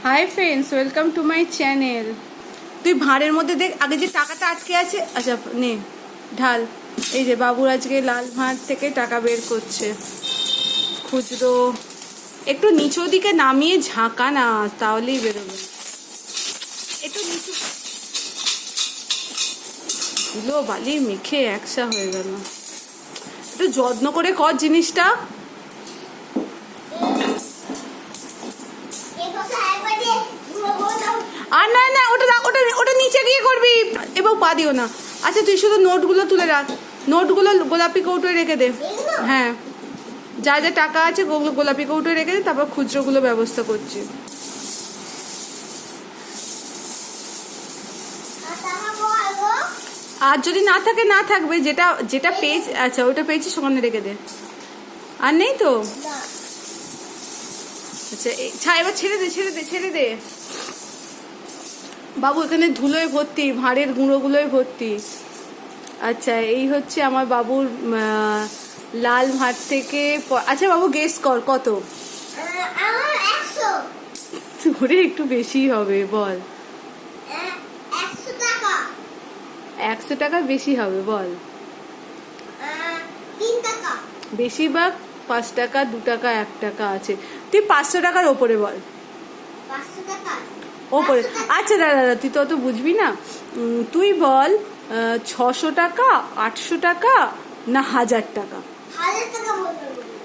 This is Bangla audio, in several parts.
Hi friends, welcome to my channel. তুই ভাঁড়ের মধ্যে দেখ আগে যে টাকাটা আটকে আছে। আচ্ছা নে ঢাল। এই যে বাবুর আজকে লাল ভাঁড় থেকে টাকা বের করছে, খুচরো। একটু নিচু দিকে নামিয়ে ঝাঁকা না, তাহলেই বেরোবে। একটু নিচু ধুলো বালি মেখে একসা হয়ে গেল। একটু যত্ন করে কর জিনিসটা। আর না না, ওটা ওটা ওটা নিচে গিয়ে করবি, এবার পা দিও না। আচ্ছা তুই শুধু নোটগুলো তুলে রাখ, নোটগুলো গোলাপি কৌটোয় রেখে দে। হ্যাঁ, যা যা টাকা আছে ওগুলো গোলাপি কৌটোয় রেখে দে, তারপর খুচরোগুলো ব্যবস্থা করছি। আর যদি না থাকে না থাকবে, যেটা যেটা পেজ, আচ্ছা ওটা পেয়েছি সেখানে রেখে দে। আর নেই তো? আচ্ছা এবার ছেড়ে দে ছেড়ে দে ছেড়ে দে। বাবু এখানে ধুলোয় ভর্তি, ভাঁড়ের গুঁড়োগুলোয় ভর্তি। আচ্ছা এই হচ্ছে আমার বাবুর লাল ভাঁড় থেকে। আচ্ছা বাবু গেস কর কত? তোরে একটু বেশি হবে, বল। 100 টাকা বেশি হবে, বল। বেশিরভাগ 5 টাকা 2 টাকা 1 টাকা আছে, তুই 500 টাকার ওপরে বল। ওপরে? আচ্ছা দাদা তুই তো অত বুঝবি না, তুই বল 600 টাকা 800 টাকা না 1000 টাকা।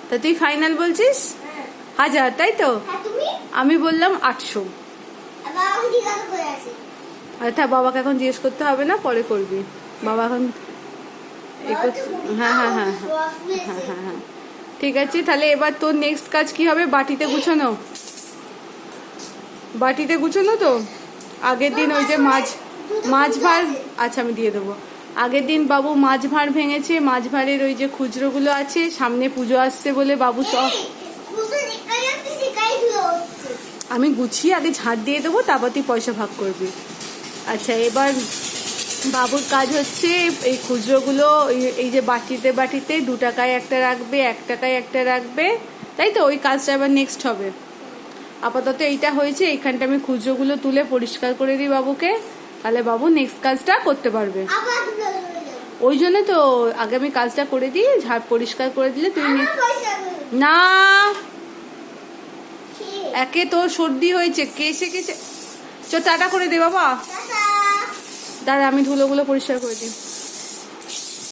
তা তুই ফাইনাল বলছিস? 1000, তাই তো? আমি বললাম 800। আচ্ছা বাবাকে এখন জিজ্ঞেস করতে হবে না, পরে করবি। বাবা এখন হ্যাঁ হ্যাঁ হ্যাঁ হ্যাঁ হ্যাঁ হ্যাঁ ঠিক আছে। তাহলে এবার তোর নেক্সট কাজ কি হবে? বাটিতে গুছানো। বাটিতে গুছানো তো আগের দিন ওই যে মাছ ভাঁড়। আচ্ছা আমি দিয়ে দেবো। আগের দিন বাবু মাছ ভাঁড় ভেঙেছে, মাছ ভাঁড়ের ওই যে খুচরোগুলো আছে, সামনে পুজো আসছে বলে বাবু সব আমি গুছিয়ে আগে ঝাড় দিয়ে দেবো, তারপর তুই পয়সা ভাগ করবি। আচ্ছা এবার বাবুর কাজ হচ্ছে এই খুচরোগুলো এই যে বাটিতে বাটিতে 2 টাকায় একটা রাখবে, 1 টাকায় একটা রাখবে, তাই তো? ওই কাজটা এবার নেক্সট হবে। আপাতত এইটা হয়েছে, এইখানটা আমি খুচরোগুলো তুলে পরিষ্কার করে দিই বাবুকে, তাহলে বাবু নেক্সট কাজটা করতে পারবে। ওই জন্য তো আগে আমি কাজটা করে দিই, ঝাড় পরিষ্কার করে দিলে তুই না। একে তোর সর্দি হয়েছে, কেসে টাটা করে দে বাবা। দাদা আমি ধুলোগুলো পরিষ্কার করে দিই।